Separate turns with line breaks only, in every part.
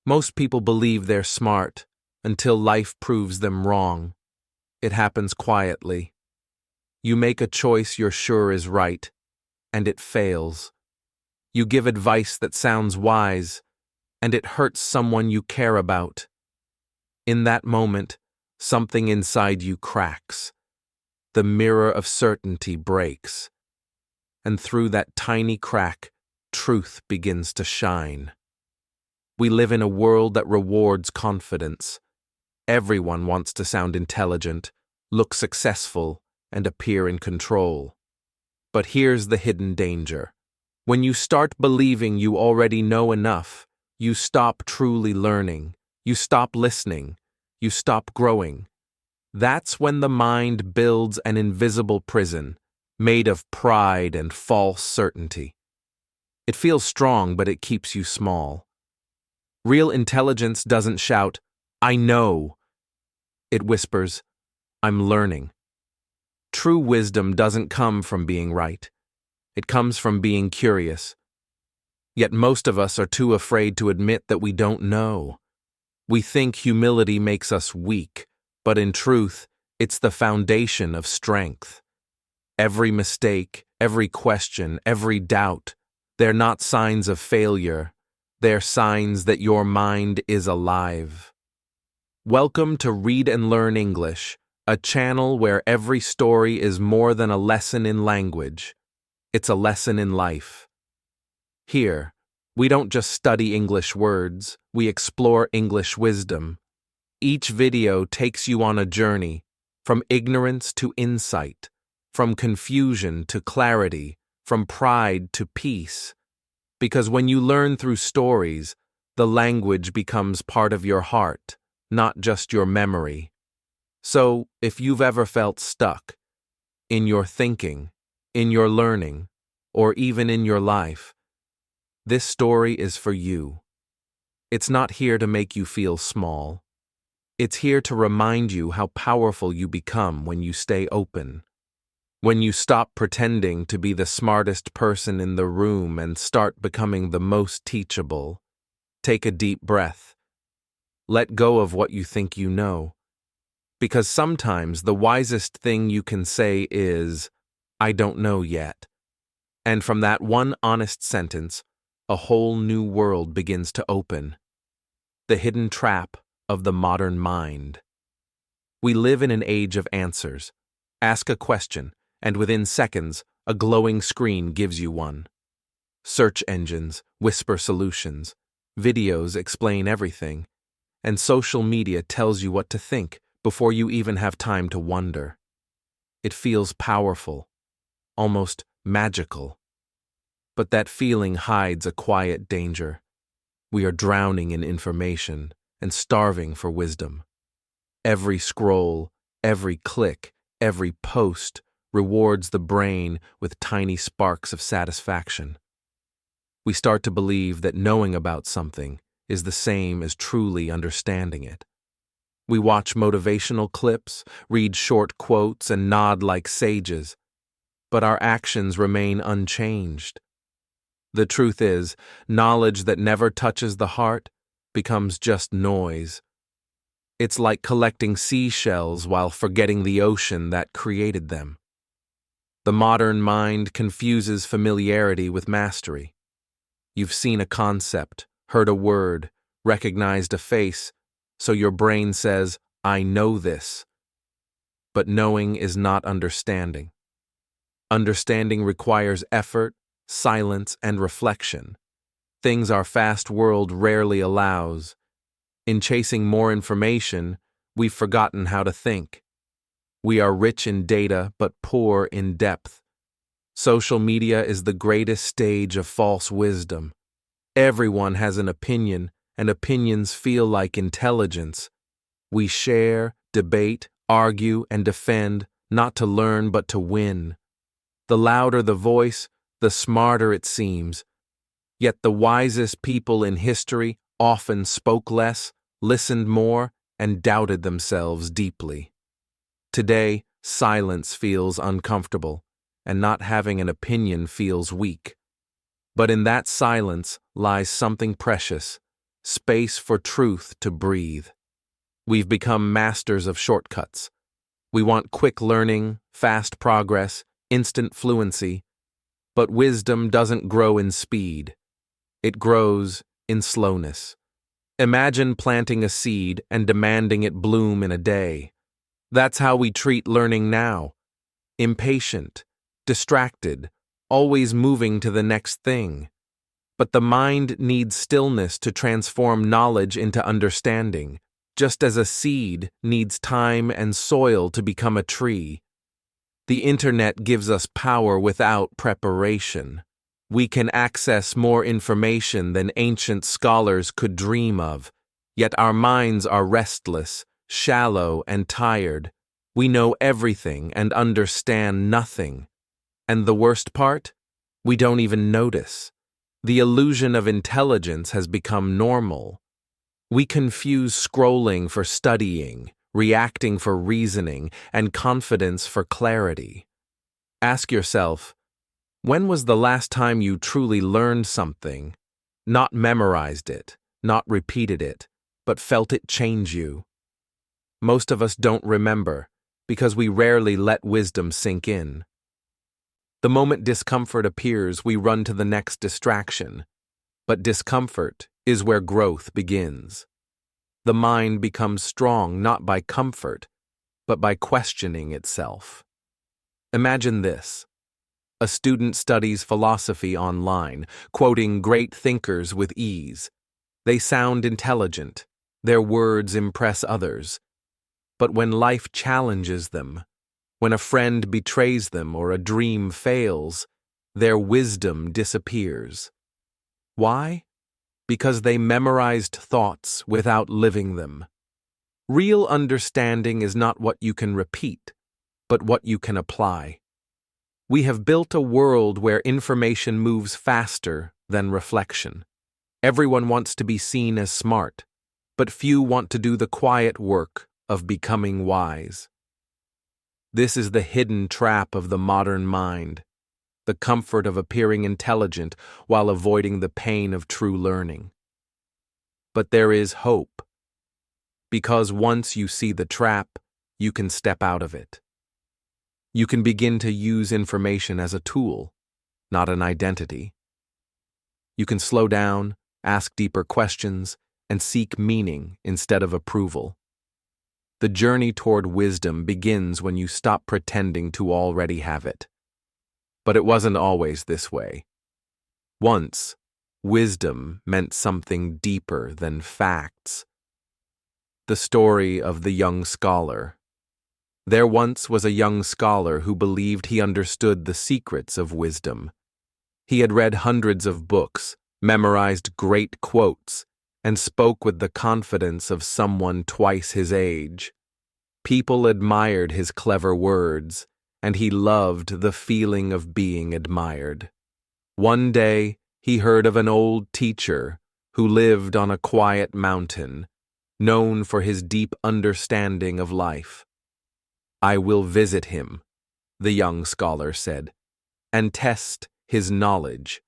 Most people believe they're smart until life proves them wrong. It happens quietly. You make a choice you're sure is right, and it fails. You give advice that sounds wise, and it hurts someone you care about. In that moment, something inside you cracks. The mirror of certainty breaks. And through that tiny crack, truth begins to shine. We live in a world that rewards confidence. Everyone wants to sound intelligent, look successful, and appear in control. But here's the hidden danger. When you start believing you already know enough, you stop truly learning, you stop listening, you stop growing. That's when the mind builds an invisible prison, made of pride and false certainty. It feels strong, but it keeps you small. Real intelligence doesn't shout, "I know." It whispers, "I'm learning." True wisdom doesn't come from being right. It comes from being curious. Yet most of us are too afraid to admit that we don't know. We think humility makes us weak, but in truth, it's the foundation of strength. Every mistake, every question, every doubt, they're not signs of failure. They're signs that your mind is alive. Welcome to Read and Learn English, a channel where every story is more than a lesson in language. It's a lesson in life. Here, we don't just study English words, we explore English wisdom. Each video takes you on a journey, from ignorance to insight, from confusion to clarity, from pride to peace. Because when you learn through stories, the language becomes part of your heart, not just your memory. So, if you've ever felt stuck, in your thinking, in your learning, or even in your life, this story is for you. It's not here to make you feel small. It's here to remind you how powerful you become when you stay open. When you stop pretending to be the smartest person in the room and start becoming the most teachable. Take a deep breath. Let go of what you think you know. Because sometimes the wisest thing you can say is, "I don't know yet." And from that one honest sentence, a whole new world begins to open. The hidden trap of the modern mind. We live in an age of answers. Ask a question, and within seconds, a glowing screen gives you one. Search engines whisper solutions, videos explain everything, and social media tells you what to think before you even have time to wonder. It feels powerful, almost magical. But that feeling hides a quiet danger. We are drowning in information and starving for wisdom. Every scroll, every click, every post rewards the brain with tiny sparks of satisfaction. We start to believe that knowing about something is the same as truly understanding it. We watch motivational clips, read short quotes, and nod like sages, but our actions remain unchanged. The truth is, knowledge that never touches the heart becomes just noise. It's like collecting seashells while forgetting the ocean that created them. The modern mind confuses familiarity with mastery. You've seen a concept, heard a word, recognized a face, so your brain says, "I know this." But knowing is not understanding. Understanding requires effort, silence, and reflection. Things our fast world rarely allows. In chasing more information, we've forgotten how to think. We are rich in data, but poor in depth. Social media is the greatest stage of false wisdom. Everyone has an opinion, and opinions feel like intelligence. We share, debate, argue, and defend, not to learn but to win. The louder the voice, the smarter it seems. Yet the wisest people in history often spoke less, listened more, and doubted themselves deeply. Today, silence feels uncomfortable, and not having an opinion feels weak. But in that silence lies something precious, space for truth to breathe. We've become masters of shortcuts. We want quick learning, fast progress, instant fluency. But wisdom doesn't grow in speed. It grows in slowness. Imagine planting a seed and demanding it bloom in a day. That's how we treat learning now. Impatient, distracted, always moving to the next thing. But the mind needs stillness to transform knowledge into understanding, just as a seed needs time and soil to become a tree. The internet gives us power without preparation. We can access more information than ancient scholars could dream of, yet our minds are restless, shallow, and tired. We know everything and understand nothing. And the worst part? We don't even notice. The illusion of intelligence has become normal. We confuse scrolling for studying, reacting for reasoning, and confidence for clarity. Ask yourself, when was the last time you truly learned something, not memorized it, not repeated it, but felt it change you? Most of us don't remember, because we rarely let wisdom sink in. The moment discomfort appears, we run to the next distraction. But discomfort is where growth begins. The mind becomes strong not by comfort, but by questioning itself. Imagine this. A student studies philosophy online, quoting great thinkers with ease. They sound intelligent. Their words impress others. But when life challenges them, when a friend betrays them or a dream fails, their wisdom disappears. Why? Because they memorized thoughts without living them. Real understanding is not what you can repeat, but what you can apply. We have built a world where information moves faster than reflection. Everyone wants to be seen as smart, but few want to do the quiet work of becoming wise. This is the hidden trap of the modern mind, the comfort of appearing intelligent while avoiding the pain of true learning. But there is hope, because once you see the trap, you can step out of it. You can begin to use information as a tool, not an identity. You can slow down, ask deeper questions, and seek meaning instead of approval. The journey toward wisdom begins when you stop pretending to already have it. But it wasn't always this way. Once, wisdom meant something deeper than facts. The story of the young scholar. There once was a young scholar who believed he understood the secrets of wisdom. He had read hundreds of books, memorized great quotes, and spoke with the confidence of someone twice his age. People admired his clever words, and he loved the feeling of being admired. One day, he heard of an old teacher who lived on a quiet mountain, known for his deep understanding of life. "I will visit him," the young scholar said, "and test his knowledge."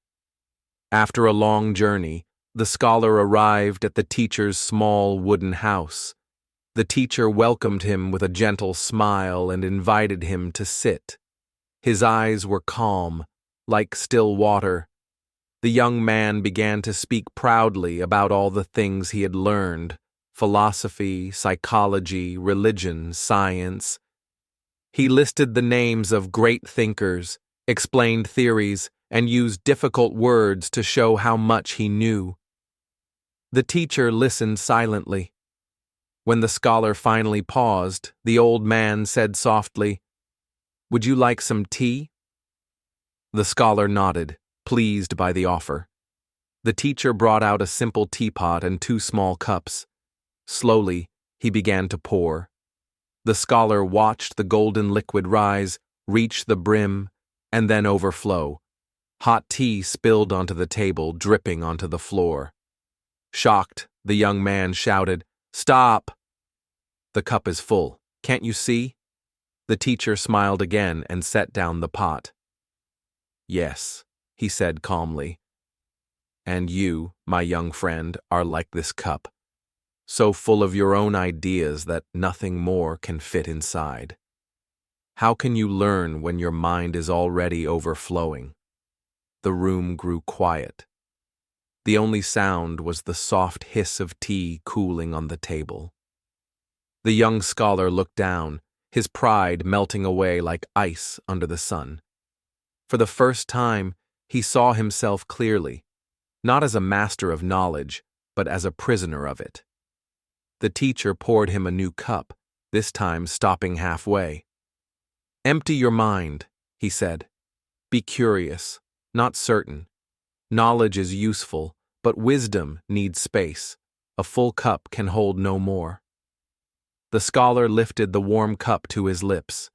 After a long journey, the scholar arrived at the teacher's small wooden house. The teacher welcomed him with a gentle smile and invited him to sit. His eyes were calm, like still water. The young man began to speak proudly about all the things he had learned: philosophy, psychology, religion, science. He listed the names of great thinkers, explained theories, and used difficult words to show how much he knew. The teacher listened silently. When the scholar finally paused, the old man said softly, "Would you like some tea?" The scholar nodded, pleased by the offer. The teacher brought out a simple teapot and 2 small cups. Slowly, he began to pour. The scholar watched the golden liquid rise, reach the brim, and then overflow. Hot tea spilled onto the table, dripping onto the floor. Shocked, the young man shouted, "Stop! The cup is full. Can't you see?" The teacher smiled again and set down the pot. "Yes," he said calmly. And you, my young friend, are like this cup, so full of your own ideas that nothing more can fit inside. How can you learn when your mind is already overflowing? The room grew quiet. The only sound was the soft hiss of tea cooling on the table. The young scholar looked down, his pride melting away like ice under the sun. For the first time, he saw himself clearly, not as a master of knowledge, but as a prisoner of it. The teacher poured him a new cup, this time stopping halfway. "Empty your mind," he said. "Be curious, not certain. Knowledge is useful, but wisdom needs space. A full cup can hold no more." The scholar lifted the warm cup to his lips.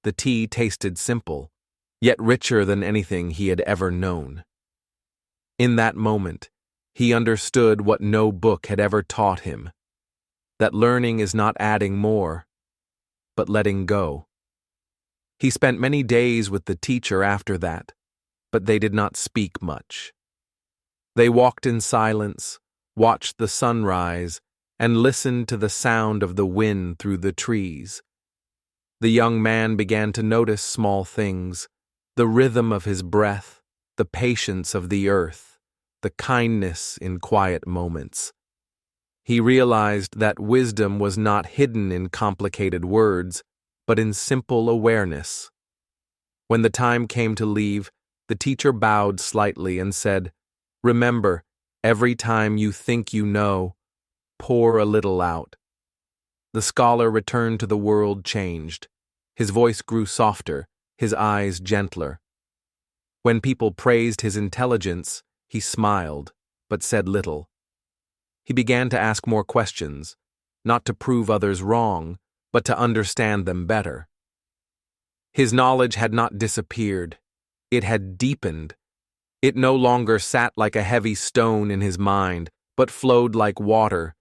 The tea tasted simple, yet richer than anything he had ever known. In that moment, he understood what no book had ever taught him, that learning is not adding more, but letting go. He spent many days with the teacher after that, but they did not speak much. They walked in silence, watched the sunrise, and listened to the sound of the wind through the trees. The young man began to notice small things, the rhythm of his breath, the patience of the earth, the kindness in quiet moments. He realized that wisdom was not hidden in complicated words, but in simple awareness. When the time came to leave, the teacher bowed slightly and said, "Remember, every time you think you know, pour a little out." The scholar returned to the world changed. His voice grew softer, his eyes gentler. When people praised his intelligence, he smiled, but said little. He began to ask more questions, not to prove others wrong, but to understand them better. His knowledge had not disappeared. It had deepened. It no longer sat like a heavy stone in his mind, but flowed like water.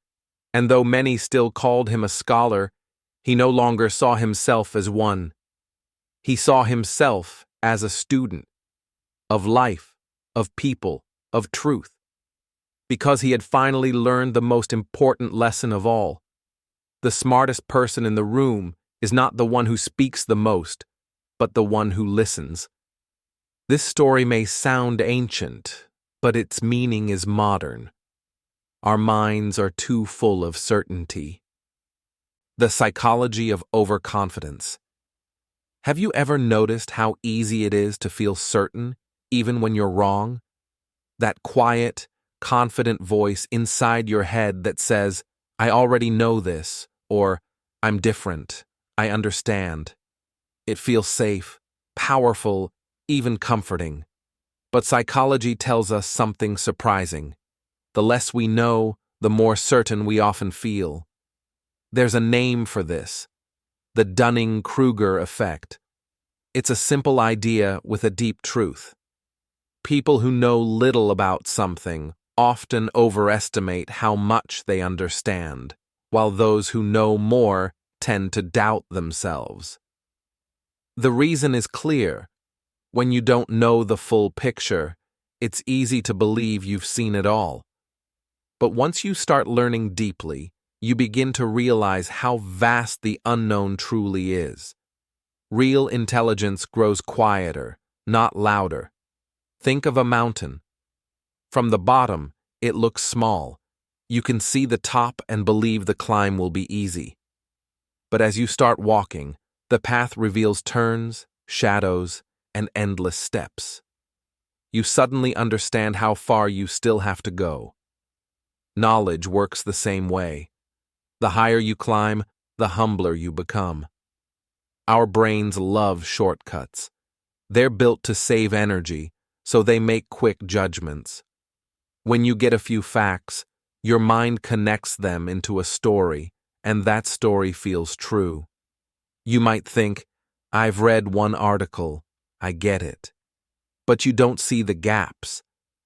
And though many still called him a scholar, he no longer saw himself as one. He saw himself as a student of life, of people, of truth, because he had finally learned the most important lesson of all. The smartest person in the room is not the one who speaks the most, but the one who listens. This story may sound ancient, but its meaning is modern. Our minds are too full of certainty. The psychology of overconfidence. Have you ever noticed how easy it is to feel certain, even when you're wrong? That quiet, confident voice inside your head that says, "I already know this," or "I'm different, I understand." It feels safe, powerful, even comforting. But psychology tells us something surprising. The less we know, the more certain we often feel. There's a name for this: the Dunning-Kruger effect. It's a simple idea with a deep truth. People who know little about something often overestimate how much they understand, while those who know more tend to doubt themselves. The reason is clear. When you don't know the full picture, it's easy to believe you've seen it all. But once you start learning deeply, you begin to realize how vast the unknown truly is. Real intelligence grows quieter, not louder. Think of a mountain. From the bottom, it looks small. You can see the top and believe the climb will be easy. But as you start walking, the path reveals turns, shadows, and endless steps. You suddenly understand how far you still have to go. Knowledge works the same way. The higher you climb, the humbler you become. Our brains love shortcuts. They're built to save energy, so they make quick judgments. When you get a few facts, your mind connects them into a story, and that story feels true. You might think, "I've read one article, I get it." But you don't see the gaps,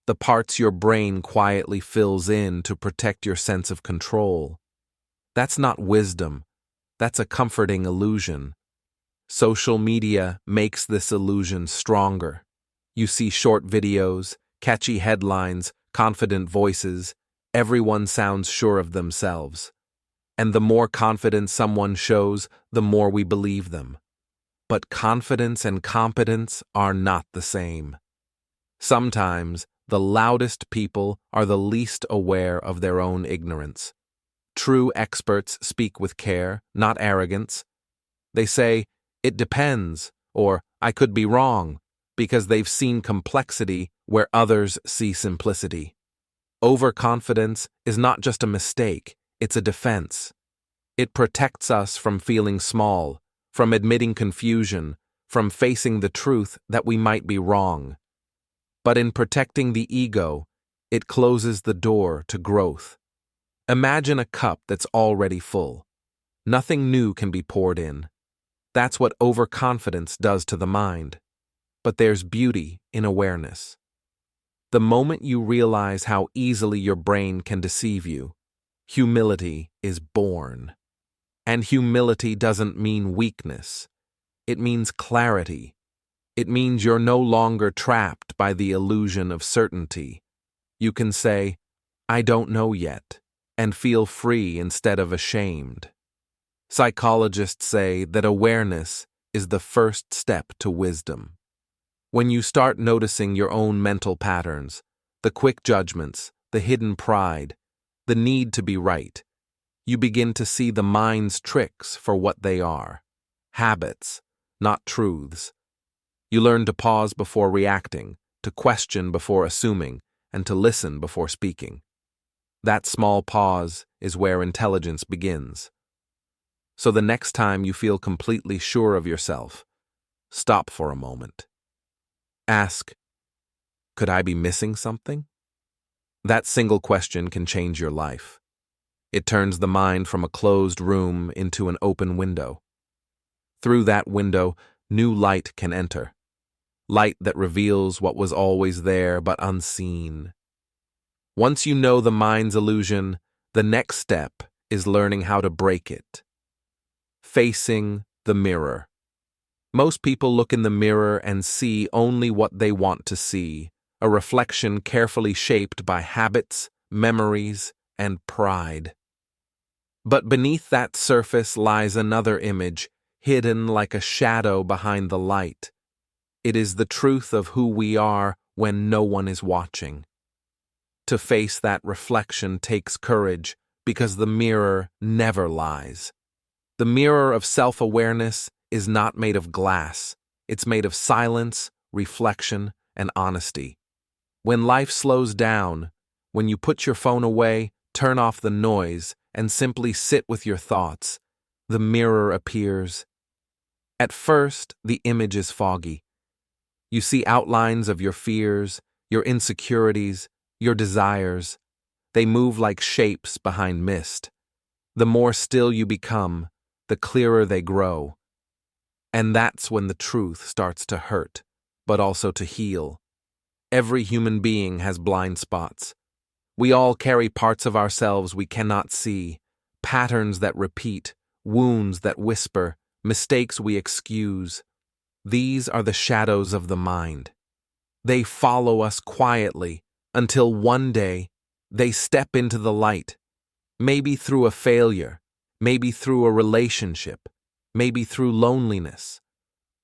the parts your brain quietly fills in to protect your sense of control. That's not wisdom, that's a comforting illusion. Social media makes this illusion stronger. You see short videos, catchy headlines, confident voices, everyone sounds sure of themselves. And the more confidence someone shows, the more we believe them. But confidence and competence are not the same. Sometimes, the loudest people are the least aware of their own ignorance. True experts speak with care, not arrogance. They say, "It depends," or "I could be wrong," because they've seen complexity where others see simplicity. Overconfidence is not just a mistake, it's a defense. It protects us from feeling small, from admitting confusion, from facing the truth that we might be wrong. But in protecting the ego, it closes the door to growth. Imagine a cup that's already full. Nothing new can be poured in. That's what overconfidence does to the mind. But there's beauty in awareness. The moment you realize how easily your brain can deceive you, humility is born. And humility doesn't mean weakness. It means clarity. It means you're no longer trapped by the illusion of certainty. You can say, "I don't know yet," and feel free instead of ashamed. Psychologists say that awareness is the first step to wisdom. When you start noticing your own mental patterns, the quick judgments, the hidden pride, the need to be right, you begin to see the mind's tricks for what they are: habits, not truths. You learn to pause before reacting, to question before assuming, and to listen before speaking. That small pause is where intelligence begins. So the next time you feel completely sure of yourself, stop for a moment. Ask, "Could I be missing something?" That single question can change your life. It turns the mind from a closed room into an open window. Through that window, new light can enter. Light that reveals what was always there but unseen. Once you know the mind's illusion, the next step is learning how to break it. Facing the mirror. Most people look in the mirror and see only what they want to see, a reflection carefully shaped by habits, memories, and pride. But beneath that surface lies another image, hidden like a shadow behind the light. It is the truth of who we are when no one is watching. To face that reflection takes courage, because the mirror never lies. The mirror of self-awareness is not made of glass. It's made of silence, reflection, and honesty. When life slows down, when you put your phone away, turn off the noise, and simply sit with your thoughts, the mirror appears. At first, the image is foggy. You see outlines of your fears, your insecurities, your desires. They move like shapes behind mist. The more still you become, the clearer they grow. And that's when the truth starts to hurt, but also to heal. Every human being has blind spots. We all carry parts of ourselves we cannot see, patterns that repeat, wounds that whisper, mistakes we excuse. These are the shadows of the mind. They follow us quietly until one day they step into the light, maybe through a failure, maybe through a relationship, maybe through loneliness.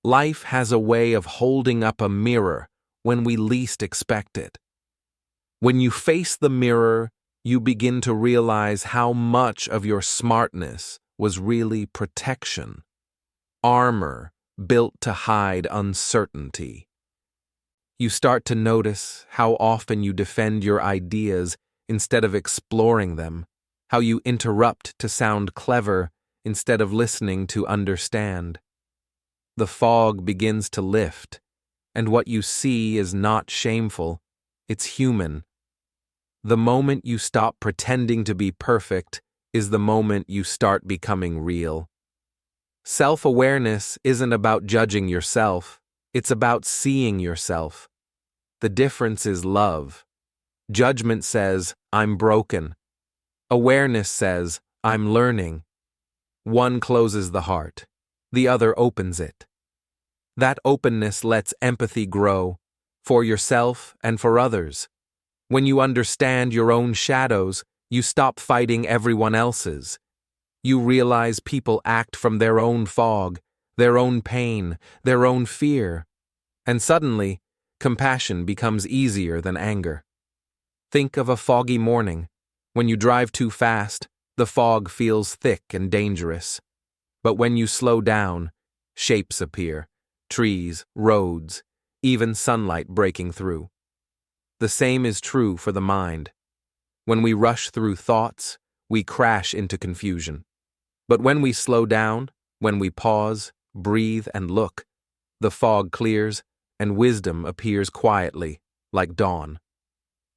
Life has a way of holding up a mirror when we least expect it. When you face the mirror, you begin to realize how much of your smartness was really protection, armor built to hide uncertainty. You start to notice how often you defend your ideas instead of exploring them, how you interrupt to sound clever instead of listening to understand. The fog begins to lift, and what you see is not shameful, it's human. The moment you stop pretending to be perfect is the moment you start becoming real. Self-awareness isn't about judging yourself, it's about seeing yourself. The difference is love. Judgment says, "I'm broken." Awareness says, "I'm learning." One closes the heart, the other opens it. That openness lets empathy grow, for yourself and for others. When you understand your own shadows, you stop fighting everyone else's. You realize people act from their own fog, their own pain, their own fear. And suddenly, compassion becomes easier than anger. Think of a foggy morning. When you drive too fast, the fog feels thick and dangerous. But when you slow down, shapes appear, trees, roads, even sunlight breaking through. The same is true for the mind. When we rush through thoughts, we crash into confusion. But when we slow down, when we pause, breathe, and look, the fog clears and wisdom appears quietly, like dawn.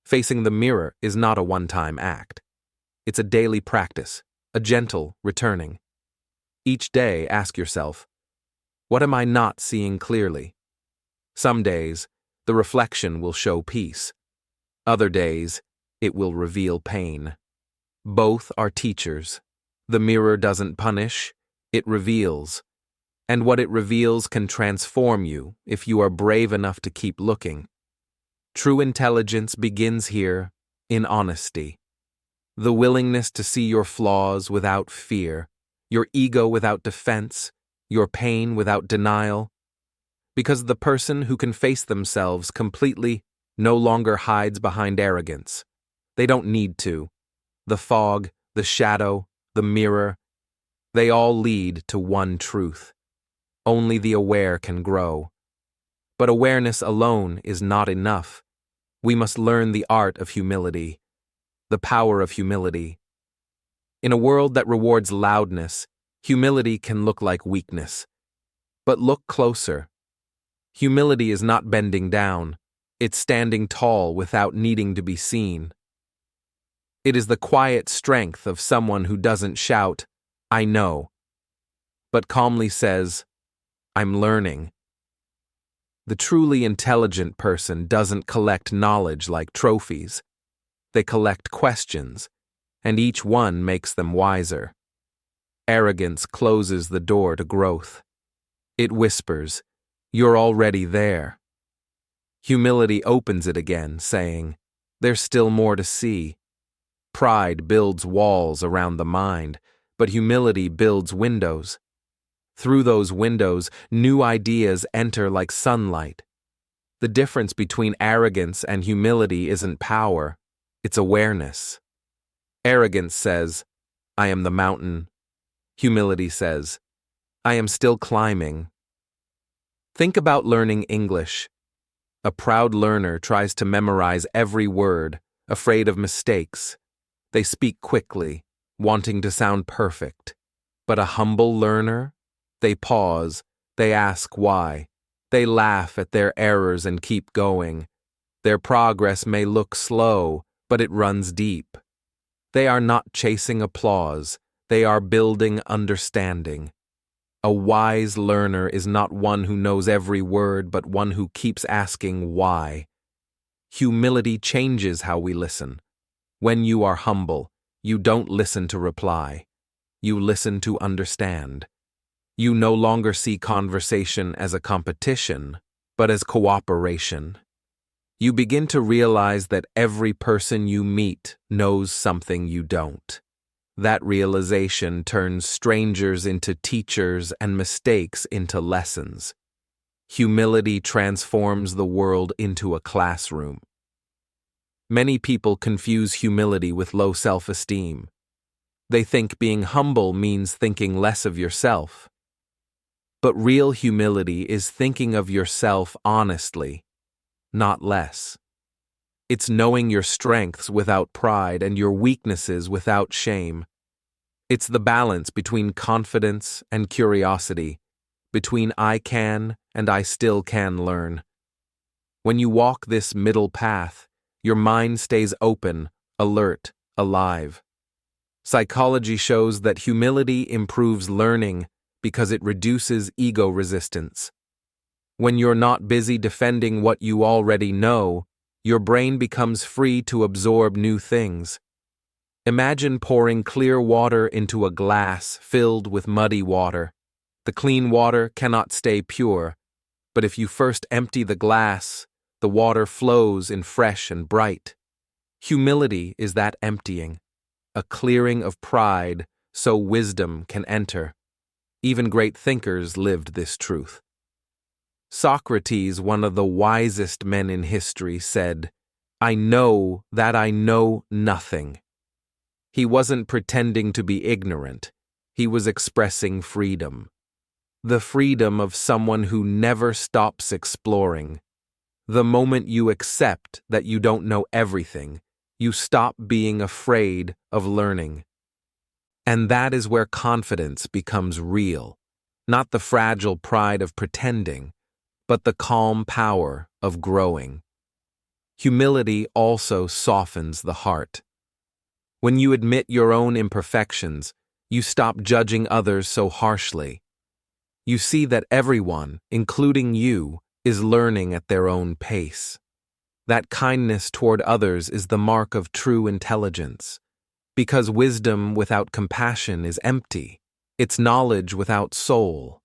Facing the mirror is not a one-time act. It's a daily practice, a gentle returning. Each day, ask yourself, what am I not seeing clearly? Some days, the reflection will show peace. Other days, it will reveal pain. Both are teachers. The mirror doesn't punish, it reveals. And what it reveals can transform you if you are brave enough to keep looking. True intelligence begins here, in honesty. The willingness to see your flaws without fear, your ego without defense, your pain without denial. Because the person who can face themselves completely no longer hides behind arrogance. They don't need to. The fog, the shadow, the mirror, they all lead to one truth. Only the aware can grow. But awareness alone is not enough. We must learn the art of humility, the power of humility. In a world that rewards loudness, humility can look like weakness. But look closer. Humility is not bending down. It's standing tall without needing to be seen. It is the quiet strength of someone who doesn't shout, "I know," but calmly says, "I'm learning." The truly intelligent person doesn't collect knowledge like trophies. They collect questions, and each one makes them wiser. Arrogance closes the door to growth. It whispers, "You're already there." Humility opens it again, saying, "There's still more to see." Pride builds walls around the mind, but humility builds windows. Through those windows, new ideas enter like sunlight. The difference between arrogance and humility isn't power, it's awareness. Arrogance says, "I am the mountain." Humility says, "I am still climbing." Think about learning English. A proud learner tries to memorize every word, afraid of mistakes. They speak quickly, wanting to sound perfect. But a humble learner? They pause, they ask why. They laugh at their errors and keep going. Their progress may look slow, but it runs deep. They are not chasing applause, they are building understanding. A wise learner is not one who knows every word, but one who keeps asking why. Humility changes how we listen. When you are humble, you don't listen to reply. You listen to understand. You no longer see conversation as a competition, but as cooperation. You begin to realize that every person you meet knows something you don't. That realization turns strangers into teachers and mistakes into lessons. Humility transforms the world into a classroom. Many people confuse humility with low self-esteem. They think being humble means thinking less of yourself. But real humility is thinking of yourself honestly, not less. It's knowing your strengths without pride and your weaknesses without shame. It's the balance between confidence and curiosity, between I can and I still can learn. When you walk this middle path, your mind stays open, alert, alive. Psychology shows that humility improves learning because it reduces ego resistance. When you're not busy defending what you already know, your brain becomes free to absorb new things. Imagine pouring clear water into a glass filled with muddy water. The clean water cannot stay pure, but if you first empty the glass, the water flows in fresh and bright. Humility is that emptying, a clearing of pride so wisdom can enter. Even great thinkers lived this truth. Socrates, one of the wisest men in history, said, "I know that I know nothing." He wasn't pretending to be ignorant. He was expressing freedom. The freedom of someone who never stops exploring. The moment you accept that you don't know everything, you stop being afraid of learning. And that is where confidence becomes real, not the fragile pride of pretending, but the calm power of growing. Humility also softens the heart. When you admit your own imperfections, you stop judging others so harshly. You see that everyone, including you, is learning at their own pace. That kindness toward others is the mark of true intelligence. Because wisdom without compassion is empty. It's knowledge without soul.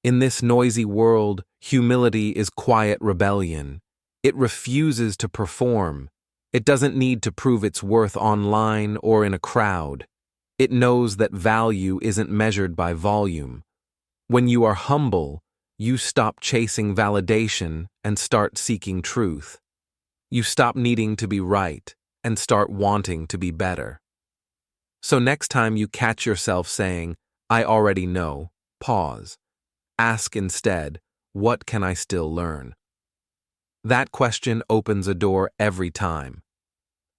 In this noisy world, humility is quiet rebellion. It refuses to perform. It doesn't need to prove its worth online or in a crowd. It knows that value isn't measured by volume. When you are humble, you stop chasing validation and start seeking truth. You stop needing to be right and start wanting to be better. So next time you catch yourself saying, "I already know," pause. Ask instead, "What can I still learn?" That question opens a door every time.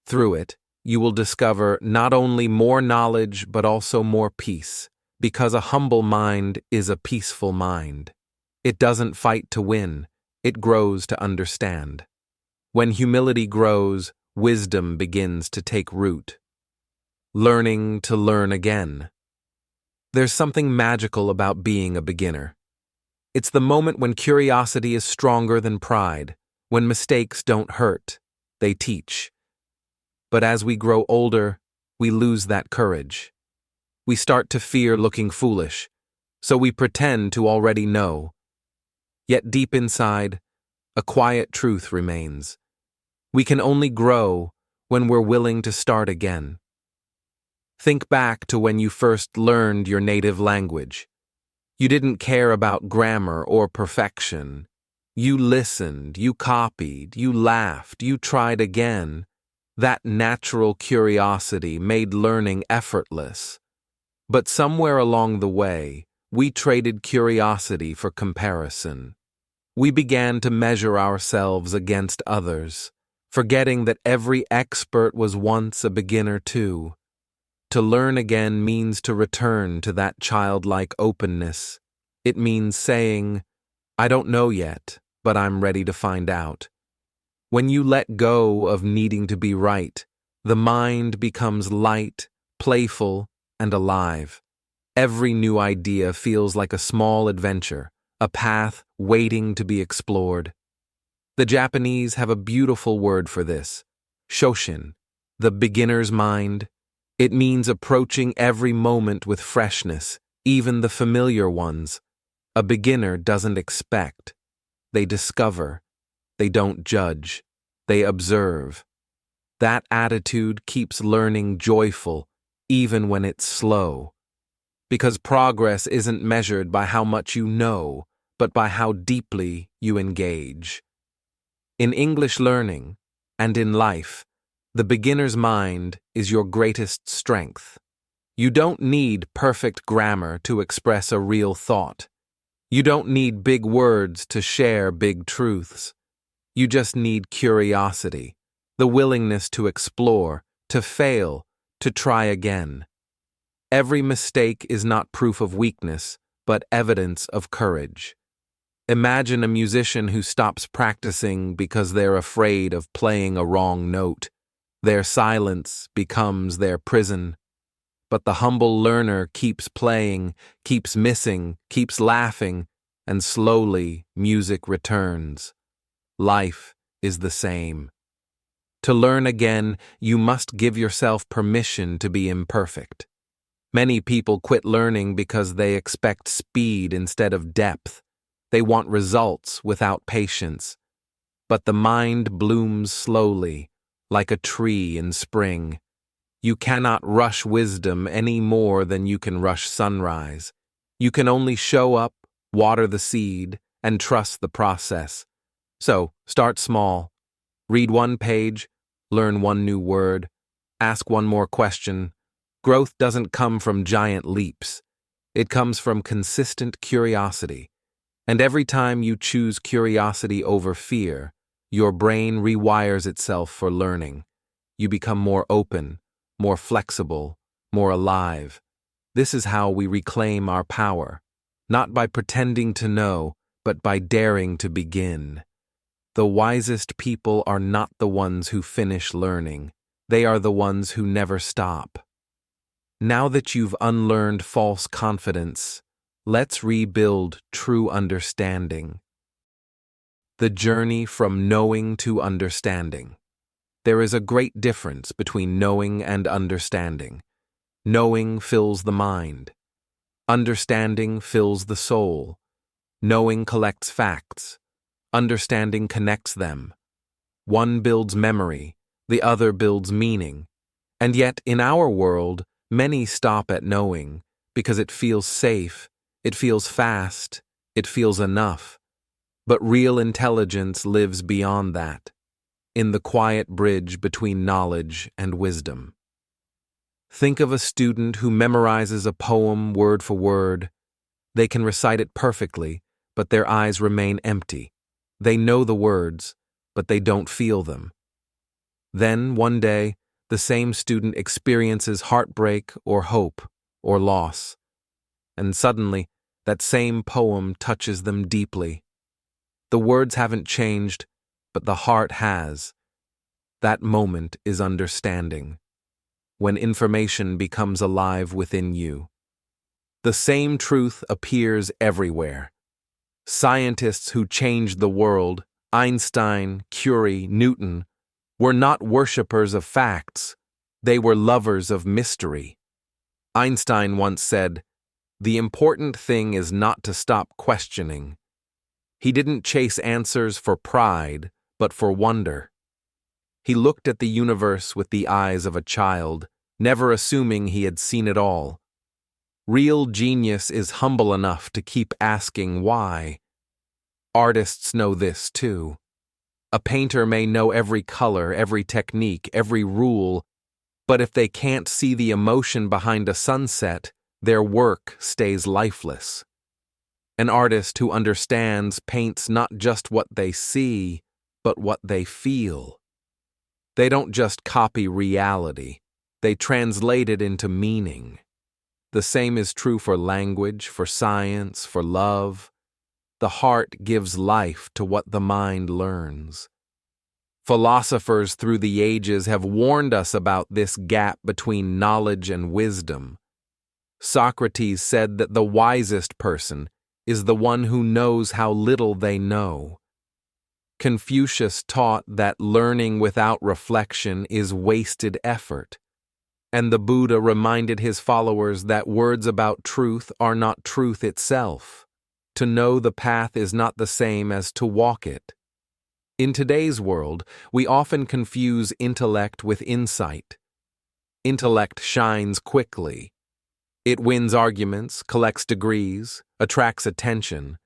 Through it, you will discover not only more knowledge but also more peace, because a humble mind is a peaceful mind. It doesn't fight to win, it grows to understand. When humility grows, wisdom begins to take root. Learning to learn again. There's something magical about being a beginner. It's the moment when curiosity is stronger than pride, when mistakes don't hurt, they teach. But as we grow older, we lose that courage. We start to fear looking foolish, so we pretend to already know. Yet deep inside, a quiet truth remains. We can only grow when we're willing to start again. Think back to when you first learned your native language. You didn't care about grammar or perfection. You listened, you copied, you laughed, you tried again. That natural curiosity made learning effortless. But somewhere along the way, we traded curiosity for comparison. We began to measure ourselves against others, forgetting that every expert was once a beginner too. To learn again means to return to that childlike openness. It means saying, "I don't know yet, but I'm ready to find out." When you let go of needing to be right, the mind becomes light, playful, and alive. Every new idea feels like a small adventure, a path waiting to be explored. The Japanese have a beautiful word for this, shoshin, the beginner's mind. It means approaching every moment with freshness, even the familiar ones. A beginner doesn't expect. They discover. They don't judge. They observe. That attitude keeps learning joyful, even when it's slow. Because progress isn't measured by how much you know, but by how deeply you engage. In English learning, and in life, the beginner's mind is your greatest strength. You don't need perfect grammar to express a real thought. You don't need big words to share big truths. You just need curiosity, the willingness to explore, to fail, to try again. Every mistake is not proof of weakness, but evidence of courage. Imagine a musician who stops practicing because they're afraid of playing a wrong note. Their silence becomes their prison. But the humble learner keeps playing, keeps missing, keeps laughing, and slowly music returns. Life is the same. To learn again, you must give yourself permission to be imperfect. Many people quit learning because they expect speed instead of depth. They want results without patience. But the mind blooms slowly, like a tree in spring. You cannot rush wisdom any more than you can rush sunrise. You can only show up, water the seed, and trust the process. So, start small. Read one page, learn one new word, ask one more question. Growth doesn't come from giant leaps. It comes from consistent curiosity. And every time you choose curiosity over fear, your brain rewires itself for learning. You become more open, more flexible, more alive. This is how we reclaim our power, not by pretending to know, but by daring to begin. The wisest people are not the ones who finish learning. They are the ones who never stop. Now that you've unlearned false confidence, let's rebuild true understanding. The journey from knowing to understanding. There is a great difference between knowing and understanding. Knowing fills the mind. Understanding fills the soul. Knowing collects facts. Understanding connects them. One builds memory, the other builds meaning. And yet, in our world, many stop at knowing because it feels safe, it feels fast, it feels enough. But real intelligence lives beyond that, in the quiet bridge between knowledge and wisdom. Think of a student who memorizes a poem word for word. They can recite it perfectly, but their eyes remain empty. They know the words, but they don't feel them. Then, one day, the same student experiences heartbreak or hope or loss. And suddenly, that same poem touches them deeply. The words haven't changed, but the heart has. That moment is understanding, when information becomes alive within you. The same truth appears everywhere. Scientists who changed the world, Einstein, Curie, Newton, were not worshippers of facts. They were lovers of mystery. Einstein once said, "The important thing is not to stop questioning." He didn't chase answers for pride, but for wonder. He looked at the universe with the eyes of a child, never assuming he had seen it all. Real genius is humble enough to keep asking why. Artists know this too. A painter may know every color, every technique, every rule, but if they can't see the emotion behind a sunset, their work stays lifeless. An artist who understands paints not just what they see, but what they feel. They don't just copy reality, they translate it into meaning. The same is true for language, for science, for love. The heart gives life to what the mind learns. Philosophers through the ages have warned us about this gap between knowledge and wisdom. Socrates said that the wisest person is the one who knows how little they know. Confucius taught that learning without reflection is wasted effort. And the Buddha reminded his followers that words about truth are not truth itself. To know the path is not the same as to walk it. In today's world, we often confuse intellect with insight. Intellect shines quickly. It wins arguments, collects degrees, attracts attention.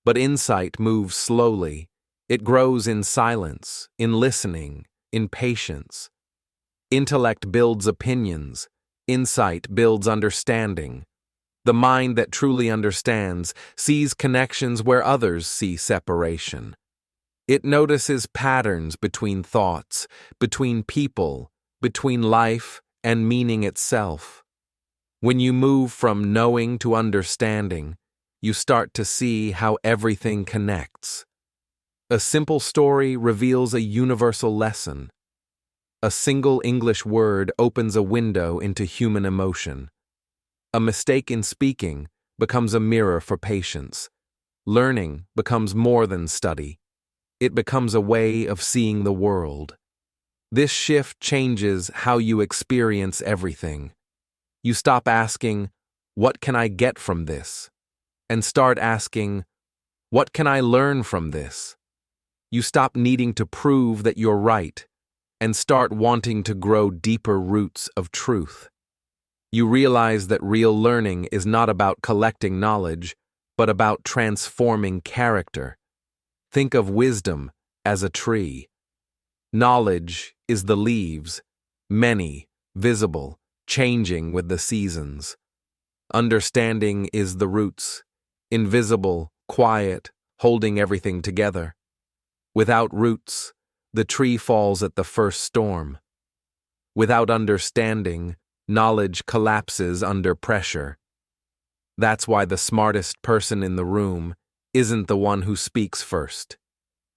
But insight moves slowly. It grows in silence, in listening, in patience. Intellect builds opinions. Insight builds understanding. The mind that truly understands sees connections where others see separation. It notices patterns between thoughts, between people, between life and meaning itself. When you move from knowing to understanding, you start to see how everything connects. A simple story reveals a universal lesson. A single English word opens a window into human emotion. A mistake in speaking becomes a mirror for patience. Learning becomes more than study. It becomes a way of seeing the world. This shift changes how you experience everything. You stop asking, "What can I get from this?" and start asking, "What can I learn from this?" You stop needing to prove that you're right, and start wanting to grow deeper roots of truth. You realize that real learning is not about collecting knowledge, but about transforming character. Think of wisdom as a tree. Knowledge is the leaves, many, visible, changing with the seasons. Understanding is the roots, invisible, quiet, holding everything together. Without roots, the tree falls at the first storm. Without understanding, knowledge collapses under pressure. That's why the smartest person in the room isn't the one who speaks first.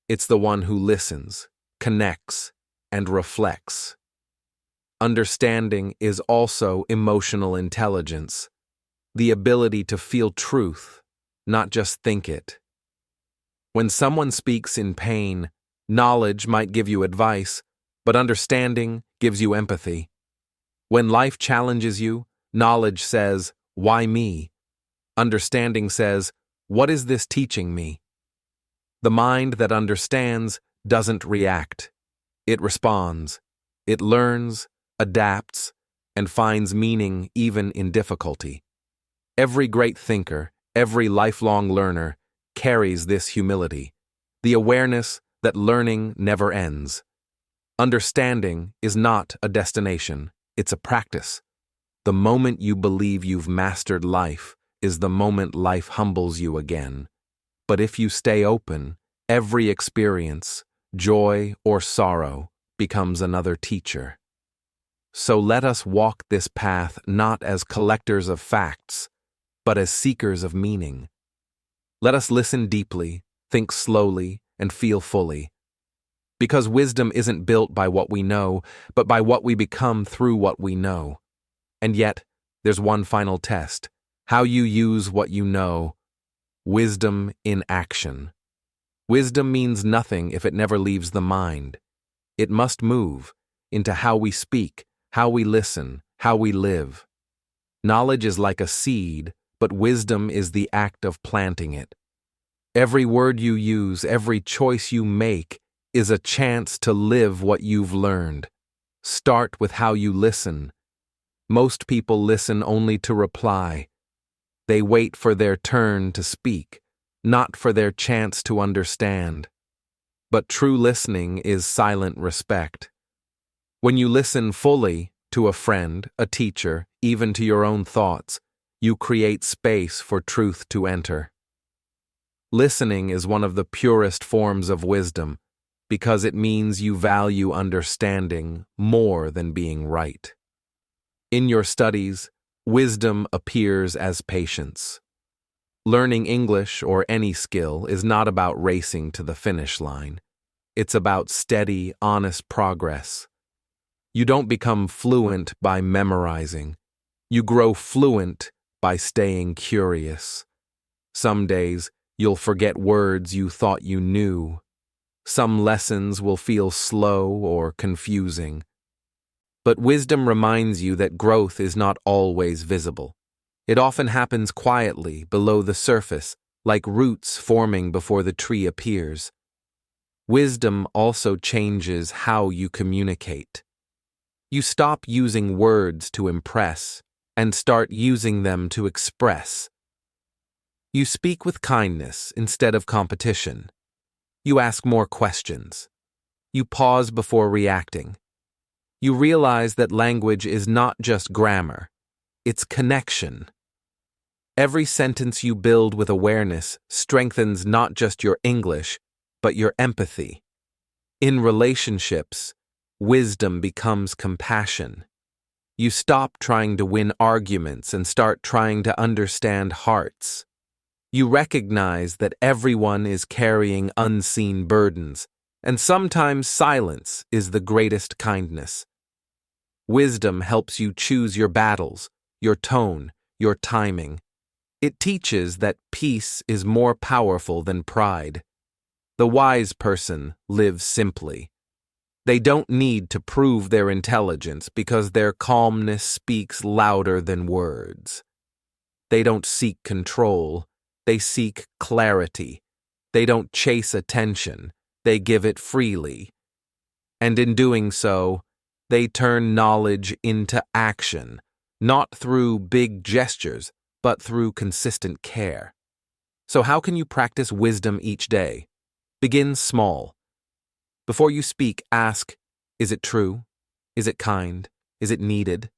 It's the one who listens, connects, and reflects. Understanding is also emotional intelligence, the ability to feel truth, not just think it. When someone speaks in pain, knowledge might give you advice, but understanding gives you empathy. When life challenges you, knowledge says, "Why me?" Understanding says, "What is this teaching me?" The mind that understands doesn't react. It responds. It learns, adapts, and finds meaning even in difficulty. Every great thinker, every lifelong learner, carries this humility, the awareness that learning never ends. Understanding is not a destination, it's a practice. The moment you believe you've mastered life is the moment life humbles you again. But if you stay open, every experience, joy or sorrow, becomes another teacher. So let us walk this path not as collectors of facts, but as seekers of meaning. Let us listen deeply, think slowly, and feel fully. Because wisdom isn't built by what we know, but by what we become through what we know. And yet, there's one final test: how you use what you know. Wisdom in action. Wisdom means nothing if it never leaves the mind. It must move into how we speak, how we listen, how we live. Knowledge is like a seed, but wisdom is the act of planting it. Every word you use, every choice you make, is a chance to live what you've learned. Start with how you listen. Most people listen only to reply. They wait for their turn to speak, not for their chance to understand. But true listening is silent respect. When you listen fully to a friend, a teacher, even to your own thoughts, you create space for truth to enter. Listening is one of the purest forms of wisdom because it means you value understanding more than being right. In your studies, wisdom appears as patience. Learning English or any skill is not about racing to the finish line. It's about steady, honest progress. You don't become fluent by memorizing. You grow fluent by staying curious. Some days, you'll forget words you thought you knew. Some lessons will feel slow or confusing. But wisdom reminds you that growth is not always visible. It often happens quietly, below the surface, like roots forming before the tree appears. Wisdom also changes how you communicate. You stop using words to impress and start using them to express. You speak with kindness instead of competition. You ask more questions. You pause before reacting. You realize that language is not just grammar, it's connection. Every sentence you build with awareness strengthens not just your English, but your empathy. In relationships, wisdom becomes compassion. You stop trying to win arguments and start trying to understand hearts. You recognize that everyone is carrying unseen burdens, and sometimes silence is the greatest kindness. Wisdom helps you choose your battles, your tone, your timing. It teaches that peace is more powerful than pride. The wise person lives simply. They don't need to prove their intelligence because their calmness speaks louder than words. They don't seek control. They seek clarity. They don't chase attention. They give it freely. And in doing so, they turn knowledge into action, not through big gestures, but through consistent care. So how can you practice wisdom each day? Begin small. Before you speak, ask, is it true? Is it kind? Is it needed?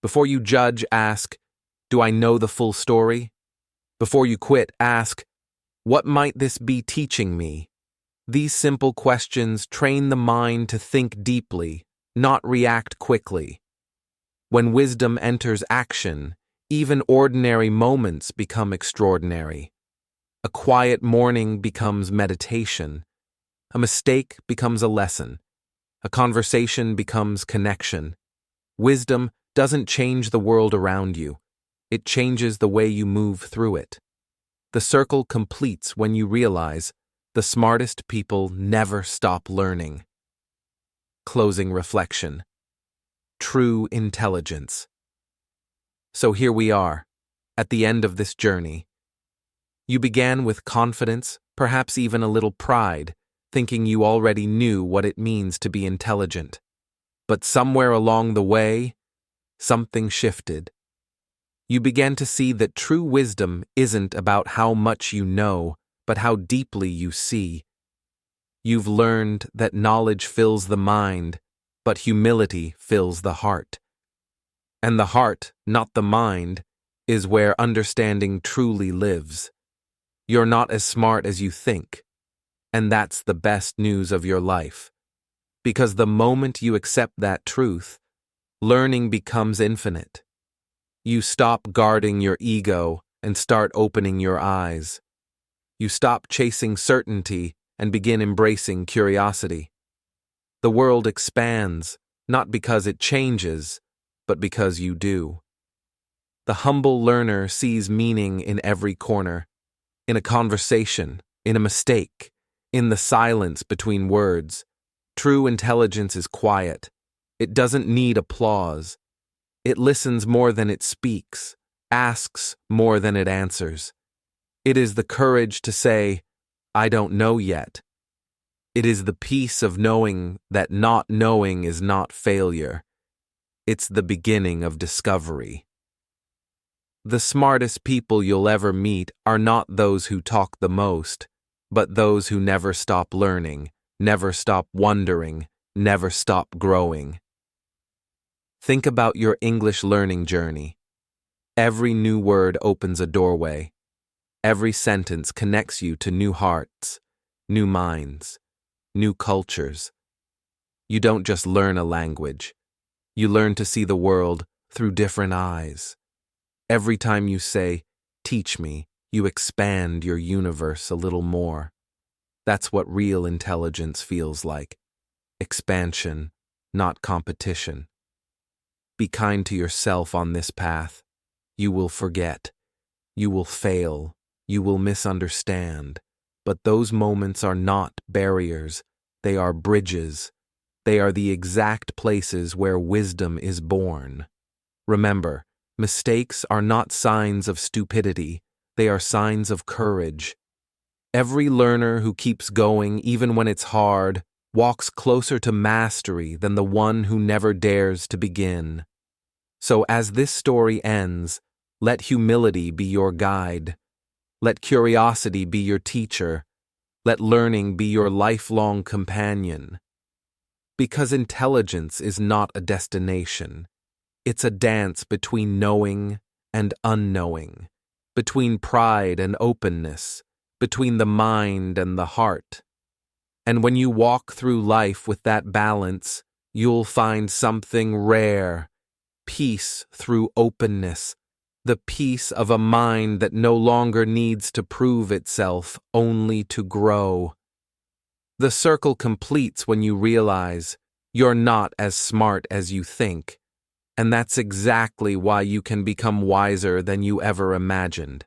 Before you judge, ask, do I know the full story? Before you quit, ask, what might this be teaching me? These simple questions train the mind to think deeply, not react quickly. When wisdom enters action, even ordinary moments become extraordinary. A quiet morning becomes meditation. A mistake becomes a lesson. A conversation becomes connection. Wisdom doesn't change the world around you. It changes the way you move through it. The circle completes when you realize the smartest people never stop learning. Closing reflection. True intelligence. So here we are, at the end of this journey. You began with confidence, perhaps even a little pride, thinking you already knew what it means to be intelligent. But somewhere along the way, something shifted. You began to see that true wisdom isn't about how much you know, but how deeply you see. You've learned that knowledge fills the mind, but humility fills the heart. And the heart, not the mind, is where understanding truly lives. You're not as smart as you think, and that's the best news of your life. Because the moment you accept that truth, learning becomes infinite. You stop guarding your ego and start opening your eyes. You stop chasing certainty and begin embracing curiosity. The world expands, not because it changes, but because you do. The humble learner sees meaning in every corner, in a conversation, in a mistake, in the silence between words. True intelligence is quiet. It doesn't need applause. It listens more than it speaks, asks more than it answers. It is the courage to say, I don't know yet. It is the peace of knowing that not knowing is not failure. It's the beginning of discovery. The smartest people you'll ever meet are not those who talk the most, but those who never stop learning, never stop wondering, never stop growing. Think about your English learning journey. Every new word opens a doorway. Every sentence connects you to new hearts, new minds, new cultures. You don't just learn a language. You learn to see the world through different eyes. Every time you say, teach me, you expand your universe a little more. That's what real intelligence feels like. Expansion, not competition. Be kind to yourself on this path. You will forget. You will fail. You will misunderstand. But those moments are not barriers. They are bridges. They are the exact places where wisdom is born. Remember, mistakes are not signs of stupidity. They are signs of courage. Every learner who keeps going, even when it's hard, walks closer to mastery than the one who never dares to begin. So as this story ends, let humility be your guide. Let curiosity be your teacher. Let learning be your lifelong companion. Because intelligence is not a destination. It's a dance between knowing and unknowing, between pride and openness, between the mind and the heart. And when you walk through life with that balance, you'll find something rare, peace through openness, the peace of a mind that no longer needs to prove itself, only to grow. The circle completes when you realize you're not as smart as you think, and that's exactly why you can become wiser than you ever imagined.